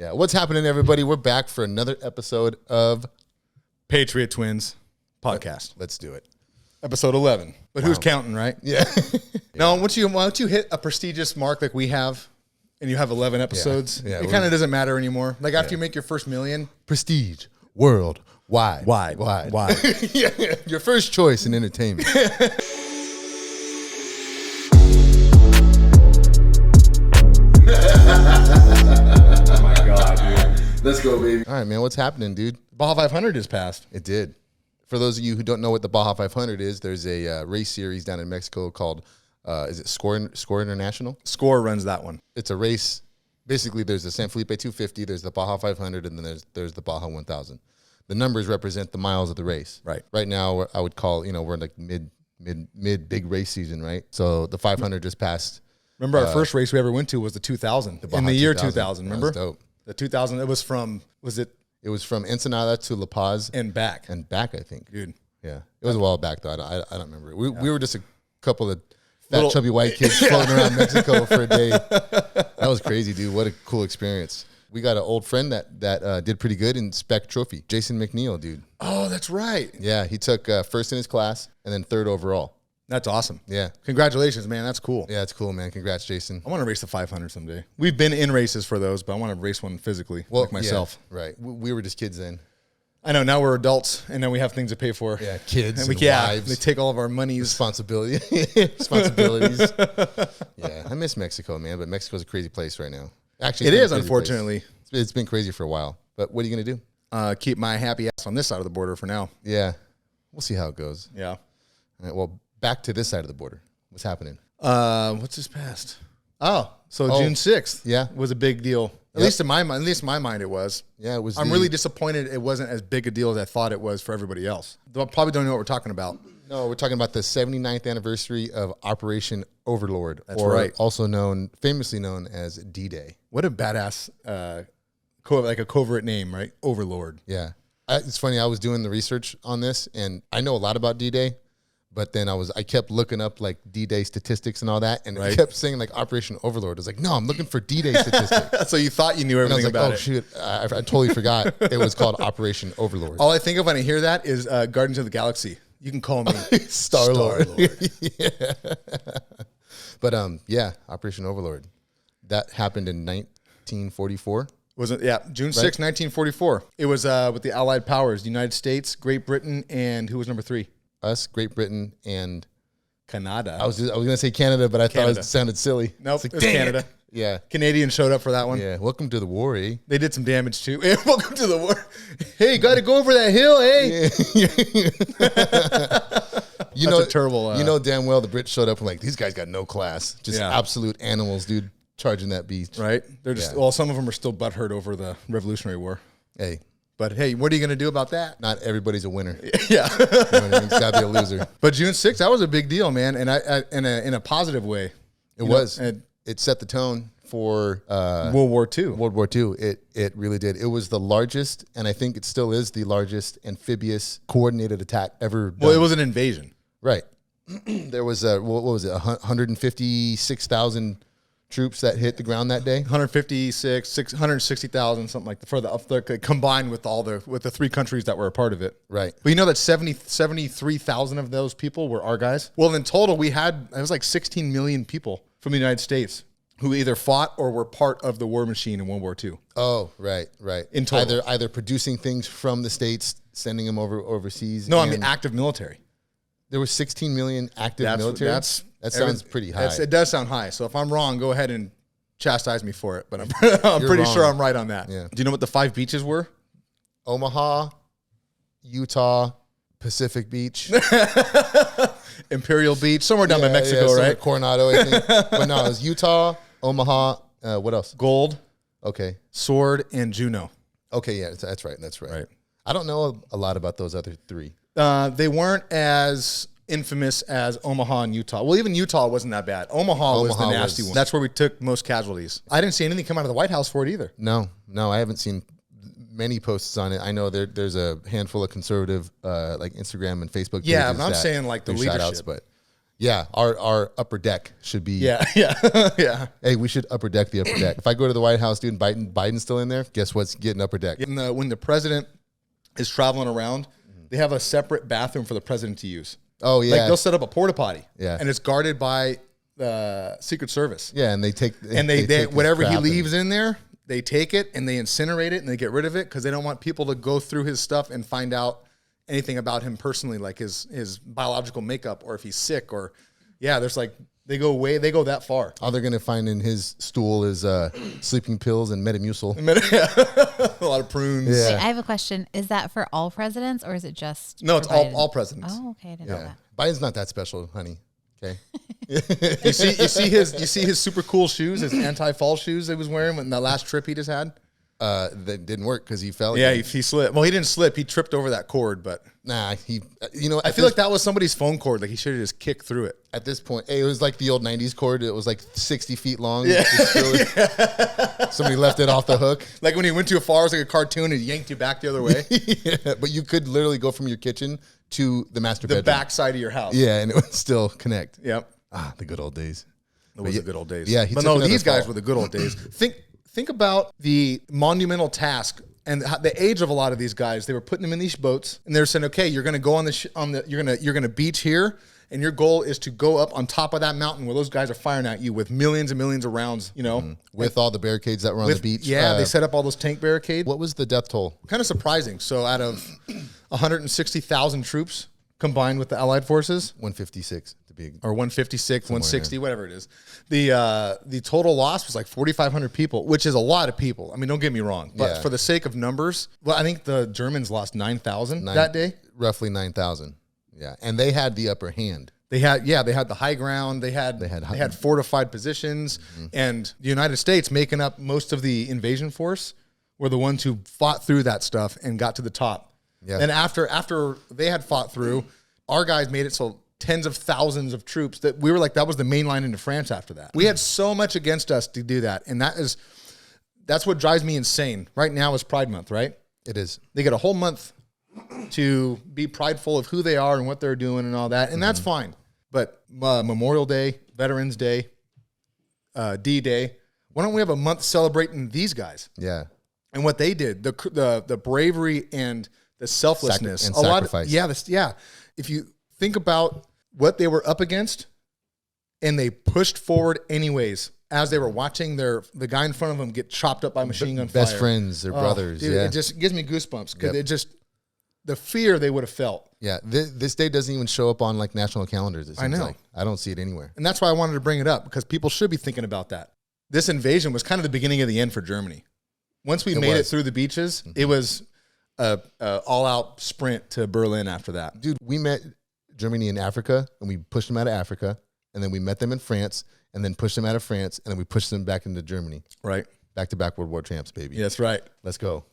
Yeah, what's happening, everybody? We're back for another episode of Patriot Twins podcast. Let's do it. Episode 11. But who's counting, right? Yeah. No, once you hit a prestigious mark like we have, and you have 11 episodes, Yeah, it kind of doesn't matter anymore. Like after you make your first million. Prestige, world, wide. Why? Yeah, your first choice in entertainment. Oh my God, dude. Let's go, baby. All right, man. What's happening, dude? Baja 500 is passed. It did. For those of you who don't know what the Baja 500 is, there's a race series down in Mexico called, is it Score International? Score runs that one. It's a race. Basically, there's the San Felipe 250, there's the Baja 500, and then there's the Baja 1000. The numbers represent the miles of the race. Right. Right now, I would call, we're in like mid big race season, right? So the 500 just passed. Remember our first race we ever went to was the 2000. In the year 2000, remember? That was dope. The 2000, it was from Ensenada to La Paz. And back. I think. Dude. Yeah. It was a while back, though. I don't remember. We were just a couple of fat, chubby white kids floating around Mexico for a day. That was crazy, dude. What a cool experience. We got an old friend that did pretty good in Spec Trophy. Jason McNeil, dude. Oh, that's right. Yeah, he took first in his class and then third overall. That's awesome. Yeah. Congratulations, man. That's cool. Yeah, it's cool, man. Congrats, Jason. I want to race the 500 someday. We've been in races for those, but I want to race one physically, like myself. Yeah, right. We were just kids then. I know. Now we're adults, and then we have things to pay for. Yeah, kids and wives. They take all of our monies. Responsibilities. Yeah, I miss Mexico, man, but Mexico's a crazy place right now. Actually, it is, unfortunately. It's been crazy for a while, but what are you going to do? Keep my happy ass on this side of the border for now. Yeah. We'll see how it goes. Yeah. All right, well, back to this side of the border. What's happening? What's this past? So June 6th. Yeah. Was a big deal. At least in my mind, it was. Yeah, it was. I'm really disappointed it wasn't as big a deal as I thought it was for everybody else. They probably don't know what we're talking about. No, we're talking about the 79th anniversary of Operation Overlord. That's right. Also famously known as D-Day. What a badass, like a covert name, right? Overlord. Yeah. It's funny. I was doing the research on this, and I know a lot about D-Day. But then I kept looking up like D-Day statistics and all that, and it kept saying like Operation Overlord. I was like, no, I'm looking for D-Day statistics. So you thought you knew everything about it. Shoot, I totally forgot it was called Operation Overlord. All I think of when I hear that is Guardians of the Galaxy. You can call me Star-Lord. Yeah. But Operation Overlord. That happened in 1944. Was it? Yeah, June 6, 1944. It was with the Allied powers, the United States, Great Britain, and who was number 3? Us, Great Britain, and Canada. I was going to say Canada, but I thought it sounded silly. Nope, it was Canada. Yeah. Canadians showed up for that one. Yeah. Welcome to the war, eh? They did some damage too. Welcome to the war. Hey, got to go over that hill, eh? Yeah. That's a terrible. You know damn well the Brits showed up and like, these guys got no class. Just absolute animals, dude, charging that beast. Right? They're just, well, some of them are still butthurt over the Revolutionary War. Hey. But hey, what are you going to do about that? Not everybody's a winner. Yeah. You know what I mean? It's got to be a loser. But June 6th, that was a big deal, man. And in a positive way. It was. It set the tone for World War II. World War II. It really did. It was the largest, and I think it still is the largest amphibious coordinated attack ever done. Well, it was an invasion. Right. There was, what was it, 156,000 troops that hit the ground that day. 160,000, something like that, for the combined with the 3 countries that were a part of it. Right. But you know that 73,000 of those people were our guys. Well, in total, it was like 16 million people from the United States who either fought or were part of the war machine in World War II. Oh, right. In total, either producing things from the States, sending them overseas. No, I mean active military. There was 16 million active military. That sounds pretty high. It does sound high. So if I'm wrong, go ahead and chastise me for it. But I'm pretty sure I'm right on that. Yeah. Do you know what the 5 beaches were? Omaha, Utah, Pacific Beach, Imperial Beach, somewhere down by Mexico, right? Coronado, I think. But no, it was Utah, Omaha. What else? Gold. Okay. Sword and Juneau. Okay, yeah, that's right. Right. I don't know a lot about those other 3. They weren't as infamous as Omaha and Utah. Well, even Utah wasn't that bad. Omaha was the nasty one. That's where we took most casualties. I didn't see anything come out of the White House for it either. No, I haven't seen many posts on it. I know there's a handful of conservative like Instagram and Facebook pages. Yeah, but I'm saying like the leadership. Shout-outs, but Yeah, our upper deck should be. Yeah. Hey, we should upper deck the upper deck. If I go to the White House, dude, and Biden's still in there, guess what's getting upper deck? When the president is traveling around, they have a separate bathroom for the president to use. Oh, yeah. Like they'll set up a porta potty. Yeah. And it's guarded by the Secret Service. Yeah, and they take... And they take whatever he leaves in there, they take it and they incinerate it and they get rid of it because they don't want people to go through his stuff and find out anything about him personally, like his biological makeup or if he's sick or... Yeah, there's like... They go that far. All they're going to find in his stool is sleeping pills and Metamucil. A lot of prunes. Yeah. Wait, I have a question. Is that for all presidents or is it just... No, it's all presidents. Oh, okay. I didn't know that. Biden's not that special, honey. Okay. You see his super cool shoes, his anti-fall shoes he was wearing in that last trip he just had? That didn't work because he fell. Yeah, he slipped. Well, he didn't slip. He tripped over that cord, but... Nah, I feel like that was somebody's phone cord. Like he should have just kicked through it. At this point, it was like the old 90s cord. It was like 60 feet long. Yeah. Somebody left it off the hook. Like when he went too far, it was like a cartoon and yanked you back the other way. Yeah, but you could literally go from your kitchen to the master bedroom. The back side of your house. Yeah, and it would still connect. Yep. The good old days. It was the good old days. Yeah, but no, these guys were the good old days. Think about the monumental task and the age of a lot of these guys. They were putting them in these boats, and they're saying, "Okay, you're going to go you're going to beach here, and your goal is to go up on top of that mountain where those guys are firing at you with millions and millions of rounds. You know, with all the barricades that were on the beach. Yeah, they set up all those tank barricades. What was the death toll? Kind of surprising. So, out of 160,000 troops combined with the Allied forces, 156 to be, or 156, 160, whatever it is. The total loss was like 4,500 people, which is a lot of people. I mean, don't get me wrong, but for the sake of numbers, well, I think the Germans lost 9,000 that day. Roughly 9,000. Yeah, and they had the upper hand. They had the high ground. They had fortified positions, and the United States, making up most of the invasion force, were the ones who fought through that stuff and got to the top. Yeah. And after they had fought through, our guys made it so tens of thousands of troops that we were like, that was the main line into France after that. We had so much against us to do that. And that's what drives me insane. Right now is Pride Month, right? It is. They get a whole month to be prideful of who they are and what they're doing and all that. And that's fine. But Memorial Day, Veterans Day, D-Day, why don't we have a month celebrating these guys? Yeah. And what they did, the bravery and the selflessness. And sacrifice. If you think about what they were up against, and they pushed forward anyways as they were watching the guy in front of them get chopped up by machine gun fire. Best friends, their brothers. Dude, it just gives me goosebumps because the fear they would have felt. Yeah, this day doesn't even show up on like national calendars. It seems I know. Like. I don't see it anywhere. And that's why I wanted to bring it up, because people should be thinking about that. This invasion was kind of the beginning of the end for Germany. Once we made it through the beaches, it was a all-out sprint to Berlin after that. Dude, we met Germany in Africa, and we pushed them out of Africa, and then we met them in France, and then pushed them out of France, and then we pushed them back into Germany. Right. Back-to-back World War champs, baby. Yeah, that's right. Let's go.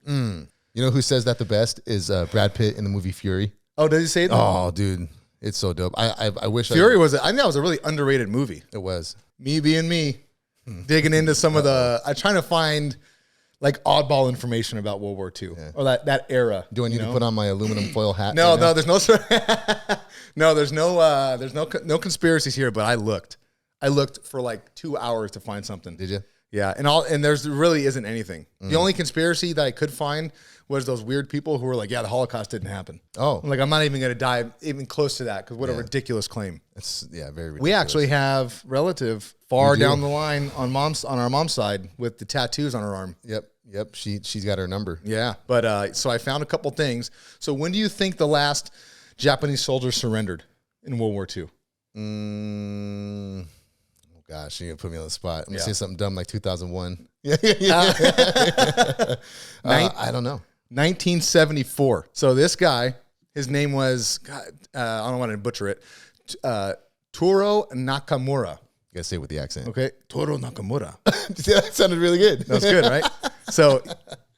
You know who says that the best is Brad Pitt in the movie Fury. Oh, did he say that? Oh, dude. It's so dope. I wish Fury I think that was a really underrated movie. It was. Me being me, digging into some of I'm trying to find like oddball information about World War II or that era. Do I need to put on my aluminum foil hat? No, there's no conspiracies here, but I looked for like 2 hours to find something. Did you? Yeah, and there's really isn't anything. The only conspiracy that I could find was those weird people who were like, yeah, the Holocaust didn't happen. Oh. I'm like, I'm not even going to dive even close to that, because what a ridiculous claim. It's very ridiculous. We actually have relative far down the line on our mom's side with the tattoos on her arm. Yep. She's got her number. Yeah, but so I found a couple things. So when do you think the last Japanese soldier surrendered in World War II? Oh gosh, you're gonna put me on the spot. I'm gonna say something dumb like 2001. I don't know. 1974. So this guy, his name was, I don't want to butcher it, Toro Nakamura. You gotta say it with the accent. Okay, Toro Nakamura. That sounded really good. That was good, right? So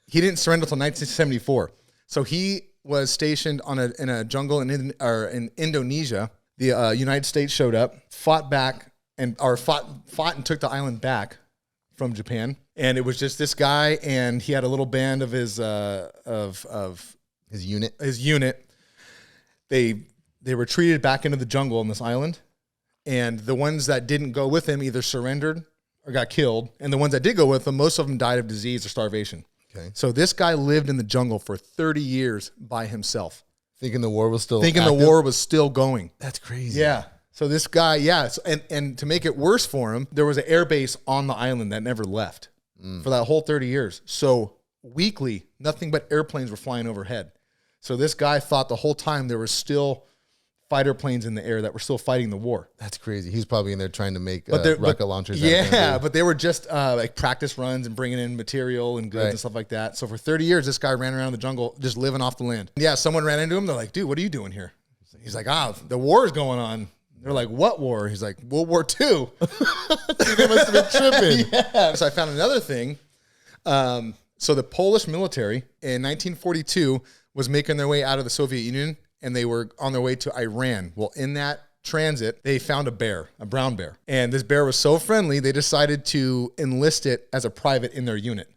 he didn't surrender until 1974. So he was stationed in a jungle in Indonesia. The United States showed up, fought and took the island back from Japan. And it was just this guy, and he had a little band of his His unit. His unit. They they retreated back into the jungle on this island. And the ones that didn't go with him either surrendered or got killed. And the ones that did go with him, most of them died of disease or starvation. Okay. So this guy lived in the jungle for 30 years by himself. Thinking the war was still Thinking active? the war was still going. That's crazy. Yeah. So this guy, and to make it worse for him, there was an air base on the island that never left for that whole 30 years. So weekly, nothing but airplanes were flying overhead. So this guy thought the whole time there was still fighter planes in the air that were still fighting the war. That's crazy. He's probably in there trying to make rocket launchers. Yeah, but they were just like practice runs and bringing in material and goods and stuff like that. So for 30 years, this guy ran around the jungle just living off the land. Yeah, someone ran into him. They're like, dude, what are you doing here? He's like, the war is going on. They're like, what war? He's like, World War II. They must have been tripping. Yeah. So I found another thing. So the Polish military in 1942 was making their way out of the Soviet Union, and they were on their way to Iran. Well, in that transit, they found a bear, a brown bear. And this bear was so friendly, they decided to enlist it as a private in their unit.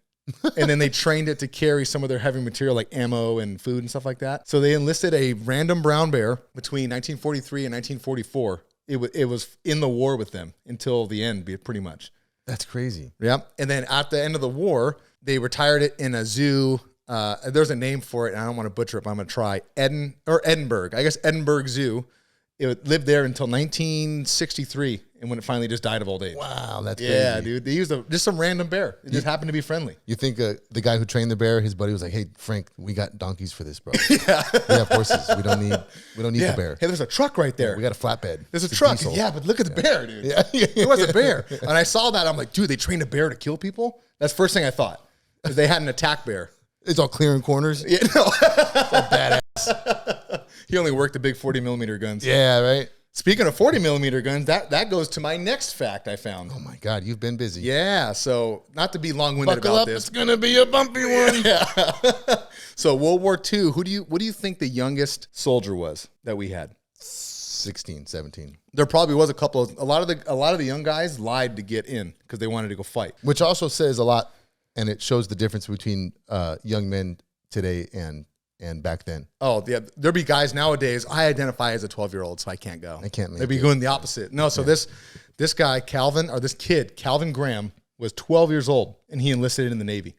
And then they trained it to carry some of their heavy material like ammo and food and stuff like that. So they enlisted a random brown bear between 1943 and 1944. It was in the war with them until the end, pretty much. That's crazy. Yep. And then at the end of the war, they retired it in a zoo. There's a name for it, and I don't want to butcher it, but I'm going to try. Edinburgh. I guess Edinburgh Zoo. It lived there until 1963, and when it finally just died of old age. Wow, that's crazy. Yeah, dude. They used just some random bear. It just happened to be friendly. You think the guy who trained the bear, his buddy was like, "Hey, Frank, we got donkeys for this, bro. Yeah, we have horses. We don't need the bear. Hey, there's a truck right there. We got a flatbed. There's a truck. Diesel. Yeah, but look at the bear, dude. Yeah, it was a bear. And I saw that. I'm like, dude, they trained a bear to kill people? That's the first thing I thought. Because they had an attack bear. It's all clearing corners. Yeah, no. It's all badass. He only worked the big 40 millimeter guns. Yeah, right. Speaking of 40 millimeter guns, that goes to my next fact I found. Oh my God, you've been busy. Yeah, so not to be long-winded Buckle about up, this. It's gonna be a bumpy one. Yeah. So World War II, what do you think the youngest soldier was that we had? 16, 17. There probably was a lot of the young guys lied to get in because they wanted to go fight. Which also says a lot, and it shows the difference between young men today and back then. Oh, yeah. There'll be guys nowadays, I identify as a 12-year-old, so I can't go. I can't make They'd be going the opposite. No, so this guy, Calvin Graham, was 12 years old, and he enlisted in the Navy.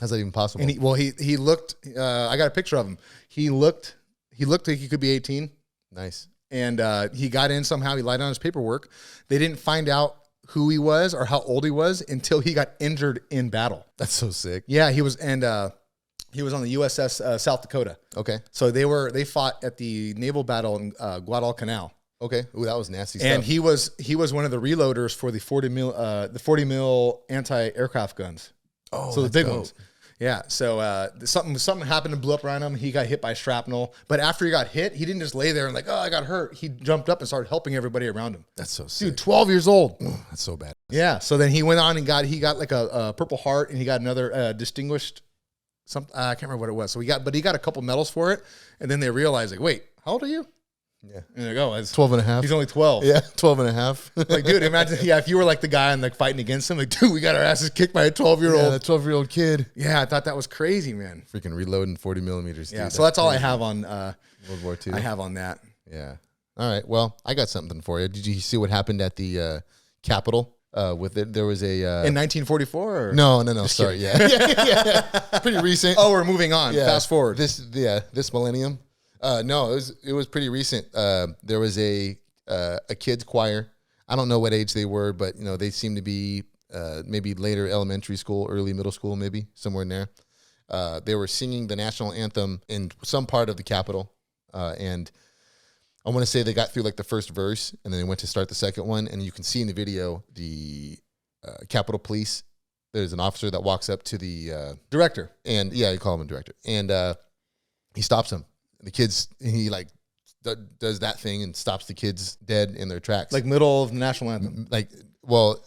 How's that even possible? And he looked, I got a picture of him. He looked like he could be 18. Nice. And he got in somehow. He lied on his paperwork. They didn't find out who he was or how old he was until he got injured in battle. That's so sick. Yeah, he was on the USS South Dakota. Okay. So they fought at the naval battle in Guadalcanal. Okay. Ooh, that was nasty stuff. And he was one of the reloaders for the 40 mil anti-aircraft guns. Oh, so the big dope. ones. Yeah. So something happened and blew up around him. He got hit by shrapnel. But after he got hit, he didn't just lay there and like, oh, I got hurt. He jumped up and started helping everybody around him. That's so sick. Dude, 12 years old. That's so bad. Yeah. So then he went on and got like a Purple Heart, and he got another distinguished something. I can't remember what it was. So he got a couple medals for it. And then they realized, like, wait, how old are you? Yeah. And they go, it's 12 and a half. He's only 12. Yeah, 12 and a half. Like, dude, imagine, if you were like the guy and like fighting against him, like, dude, we got our asses kicked by a 12-year-old. Yeah, that 12-year-old kid. Yeah, I thought that was crazy, man. Freaking reloading 40 millimeters. Yeah, dude. so that's all I have on World War II. I have on that. Yeah. All right. Well, I got something for you. Did you see what happened at the Capitol? With it, there was a in 1944. Or? No. Sorry. Yeah. Pretty recent. Oh, we're moving on. Yeah. Fast forward. This millennium. No, it was pretty recent. There was a kids choir. I don't know what age they were, but they seem to be maybe later elementary school, early middle school, maybe somewhere in there. They were singing the national anthem in some part of the Capitol, and I want to say they got through like the first verse, and then they went to start the second one, and you can see in the video the Capitol Police. There's an officer that walks up to the director, and you call him a director, and he stops him. The kids, he like does that thing and stops the kids dead in their tracks, like middle of the national anthem. Like, right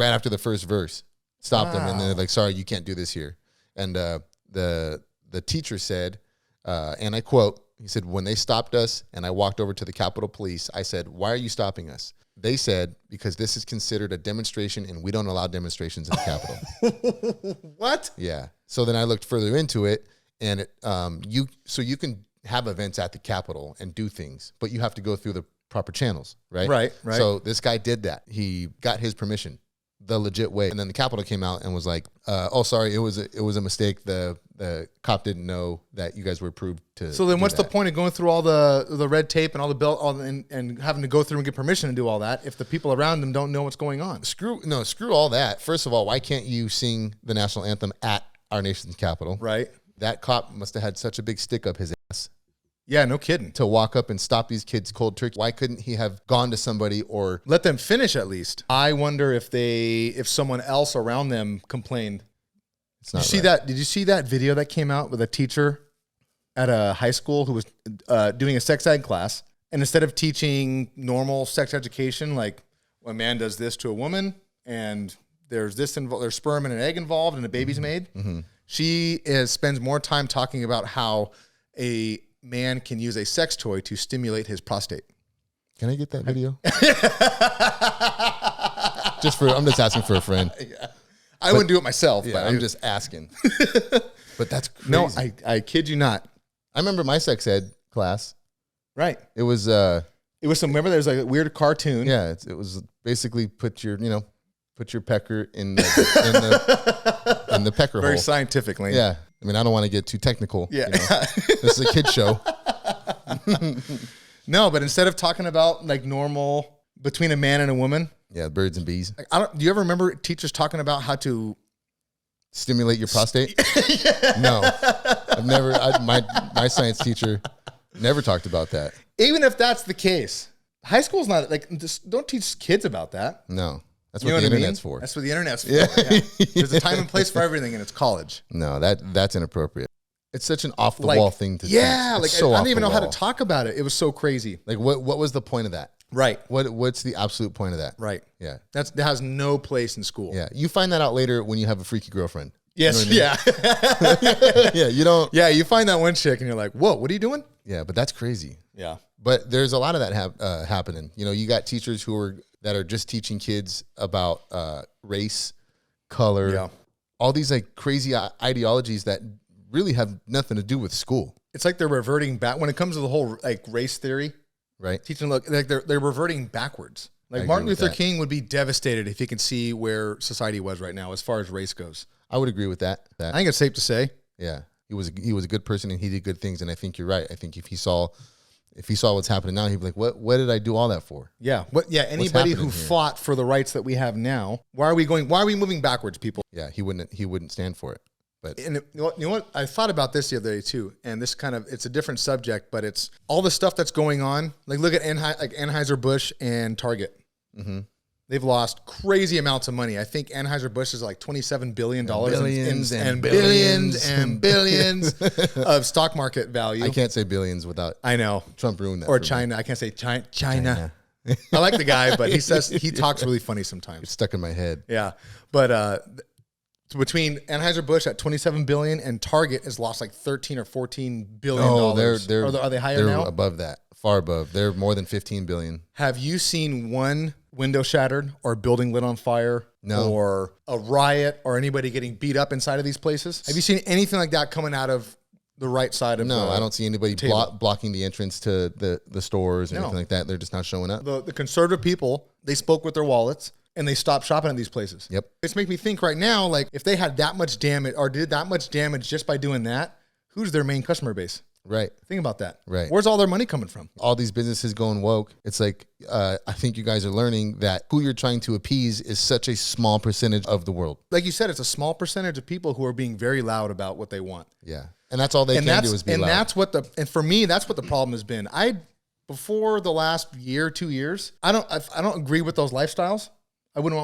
after the first verse, stopped them, and then they're like, "Sorry, you can't do this here." And the teacher said, and I quote, he said, "When they stopped us and I walked over to the Capitol Police, I said, 'Why are you stopping us?' They said, 'Because this is considered a demonstration and we don't allow demonstrations in the Capitol.'" What? Yeah. So then I looked further into it, and you can have events at the Capitol and do things, but you have to go through the proper channels, right? Right. So this guy did that. He got his permission the legit way. And then the Capitol came out and was like, oh, sorry, it was a mistake. The cop didn't know that you guys were approved to. So then do what's that. the point of going through all the red tape and all the belt and having to go through and get permission to do all that if the people around them don't know what's going on? Screw all that. First of all, why can't you sing the national anthem at our nation's capital? Right. That cop must have had such a big stick up his ass Yeah, no kidding. to walk up and stop these kids cold turkey. Why couldn't he have gone to somebody or Let them finish at least. I wonder if someone else around them complained. it's not Did you see right. that? Did you see that video that came out with a teacher at a high school who was doing a sex ed class, and instead of teaching normal sex education, like a man does this to a woman, and there's there's sperm and an egg involved, and a baby's made. She spends more time talking about how a man can use a sex toy to stimulate his prostate. Can I get that video? I'm just asking for a friend. I wouldn't do it myself, Yeah, but I'm just asking. But that's crazy. no, I kid you not. I remember my sex ed class. Right. It was It was some. Remember, there was like a weird cartoon. yeah, it was basically put your pecker in the pecker Very hole. scientifically. Yeah. I mean, I don't want to get too technical. Yeah. you know. This is a kid show. No, but instead of talking about like normal between a man and a woman, Yeah, birds and bees. like, do you ever remember teachers talking about how to? Stimulate your prostate? No. I've never my science teacher never talked about that. Even if that's the case, high school's not like just don't teach kids about that. No. That's You what know the what I mean? internet's for. That's what the internet's for. Yeah. There's a time and place for everything, and it's college. No, that's inappropriate. It's such an off the wall thing to yeah, teach. like It's so I off don't even the know how to wall. talk about it. It was so crazy. Like what was the point of that? Right. What's the absolute point of that? Right. Yeah. That has no place in school. Yeah. You find that out later when you have a freaky girlfriend. Yes. You know Yeah. Yeah, you don't. Yeah. You find that one chick, and you're like, "Whoa, what are you doing?" Yeah, but that's crazy. Yeah. But there's a lot of that happening. You know, you got teachers that are just teaching kids about race, color, Yeah. all these like crazy ideologies that really have nothing to do with school, It's like they're reverting back when it comes to the whole like race theory. right? Teaching like they're reverting backwards. Like agree Martin with Luther that. King would be devastated if he could see where society was right now as far as race goes. I would agree with that. I think it's safe to say. Yeah, he was a good person and he did good things. And I think you're right. I think if he saw what's happening now, he'd be like, what did I do all that for? Yeah. Anybody who happening here? fought for the rights that we have now, why are we moving backwards, people? Yeah, he wouldn't stand for it. But And you know what? I thought about this the other day too, and this it's a different subject, but it's all the stuff that's going on. Like look at Anheuser-Busch and Target. mm-hmm. They've lost crazy amounts of money. I think Anheuser-Busch is like $27 billion Billions and billions and billions of stock market value. I can't say billions without I know. Trump ruined that. Or for me. China. I can't say China. I like the guy, but he talks really funny sometimes. It's stuck in my head. Yeah. But so between Anheuser-Busch at $27 billion and Target has lost like $13 or $14 billion. Oh, they're are they higher they're now? above that, far above. They're more than 15 billion. Have you seen one window shattered or building lit on fire? No. Or a riot or anybody getting beat up inside of these places? Have you seen anything like that coming out of the right side of No, the I don't see anybody blocking the entrance to the stores or anything like that. They're just not showing up. The conservative people, they spoke with their wallets and they stopped shopping at these places. Yep. It's making me think right now, like if they had that much damage or did that much damage just by doing that, who's their main customer base? Right. Think about that. Right. Where's all their money coming from? All these businesses going woke. It's like, I think you guys are learning that who you're trying to appease is such a small percentage of the world. Like you said, it's a small percentage of people who are being very loud about what they want. Yeah. And that's all they can do is be loud. And for me, that's what the problem has been. Before the last year, 2 years, I don't agree with those lifestyles. I wouldn't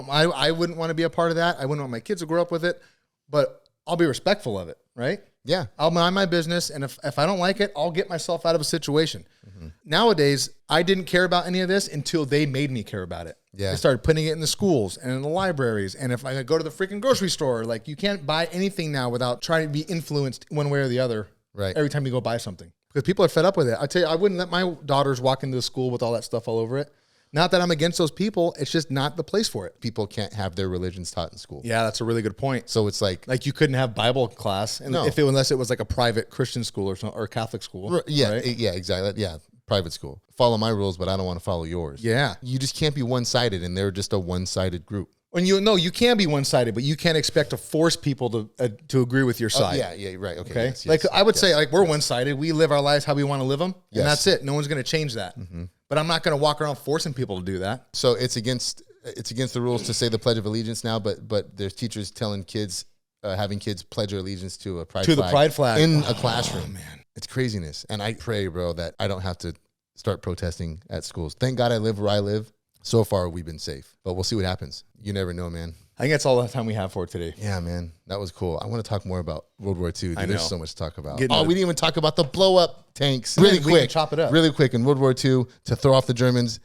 want to be a part of that. I wouldn't want my kids to grow up with it, but I'll be respectful of it, right? Yeah. I'll mind my business, and if I don't like it, I'll get myself out of a situation. Mm-hmm. Nowadays, I didn't care about any of this until they made me care about it. Yeah. They started putting it in the schools and in the libraries, and if I go to the freaking grocery store, like you can't buy anything now without trying to be influenced one way or the other. Right. Every time you go buy something, because people are fed up with it. I tell you, I wouldn't let my daughters walk into the school with all that stuff all over it. Not that I'm against those people. It's just not the place for it. People can't have their religions taught in school. Yeah, that's a really good point. So it's like you couldn't have Bible class unless it was like a private Christian school or Catholic school. Yeah, right? yeah, exactly. Yeah, private school. Follow my rules, but I don't want to follow yours. Yeah. You just can't be one-sided, and they're just a one-sided group. And you can be one-sided, but you can't expect to force people to agree with your side. Yeah, right. Okay. Yes, I would say we're one-sided. We live our lives how we want to live them, and that's it. No one's going to change that. Mm-hmm. But I'm not going to walk around forcing people to do that. So it's against the rules to say the Pledge of Allegiance now, but there's teachers telling kids, having kids pledge their allegiance to a pride flag. The pride flag. In a classroom. Oh, man. It's craziness. And I pray, bro, that I don't have to start protesting at schools. Thank God I live where I live. So far, we've been safe. But we'll see what happens. You never know, man. I think that's all the time we have for today. Yeah, man. That was cool. I want to talk more about World War II. Dude, there's so much to talk about. We didn't even talk about the blow-up tanks. Really quick. We can chop it up. Really quick. In World War II, to throw off the Germans,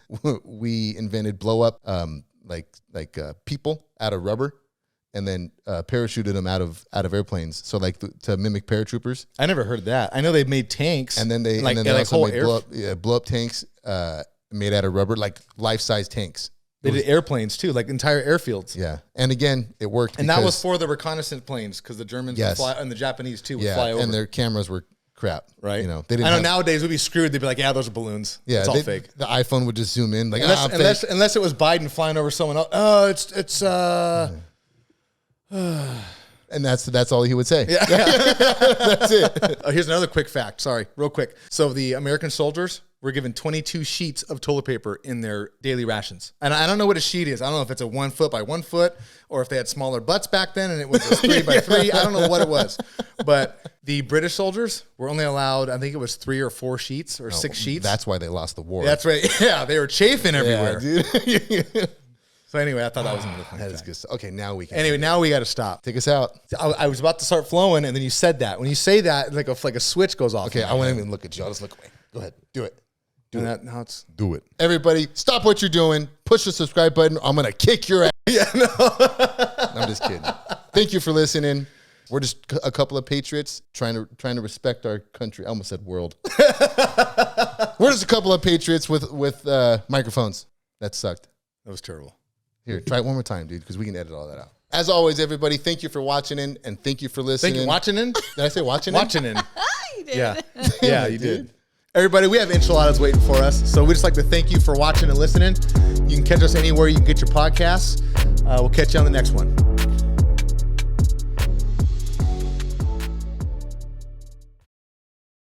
we invented blow-up people out of rubber and then parachuted them out of airplanes. So to mimic paratroopers. I never heard that. I know they made tanks. And then they also made blow-up tanks made out of rubber, like life-size tanks. They did airplanes too, like entire airfields. Yeah. And again, it worked. And that was for the reconnaissance planes because the Germans would fly, and the Japanese too would fly over. And their cameras were crap. Right. You know, they didn't. I know nowadays we'd be screwed. They'd be like, yeah, those are balloons. Yeah. It's all fake. The iPhone would just zoom in. Like, unless it was Biden flying over someone else. Oh, it's and that's all he would say. Yeah. That's it. Oh, here's another quick fact. Sorry, real quick. So the American soldiers were given 22 sheets of toilet paper in their daily rations. And I don't know what a sheet is. I don't know if it's a 1 foot by 1 foot or if they had smaller butts back then and it was a 3 by 3. I don't know what it was. But the British soldiers were only allowed, I think it was 3 or 4 sheets or 6 sheets. That's why they lost the war. That's right. Yeah, they were chafing everywhere. Yeah, dude. So anyway, I thought that was another thing. That is good. Okay, now we can. Anyway, now we got to stop. Take us out. I was about to start flowing, and then you said that. When you say that, like a switch goes off. Okay, I won't even look at you. I'll just look away. Go ahead. Do it. Do it. Everybody, stop what you're doing. Push the subscribe button. I'm going to kick your ass. Yeah, no. I'm just kidding. Thank you for listening. We're just a couple of patriots trying to respect our country. I almost said world. We're just a couple of patriots with microphones. That sucked. That was terrible. Here, try it one more time, dude, because we can edit all that out. As always, everybody, thank you for watching in, and thank you for listening. Thank you. Watching in? Did I say watching in? Watching in. You did. Yeah. Yeah, you did. Everybody, we have enchiladas waiting for us, so we just like to thank you for watching and listening. You can catch us anywhere you can get your podcasts. We'll catch you on the next one.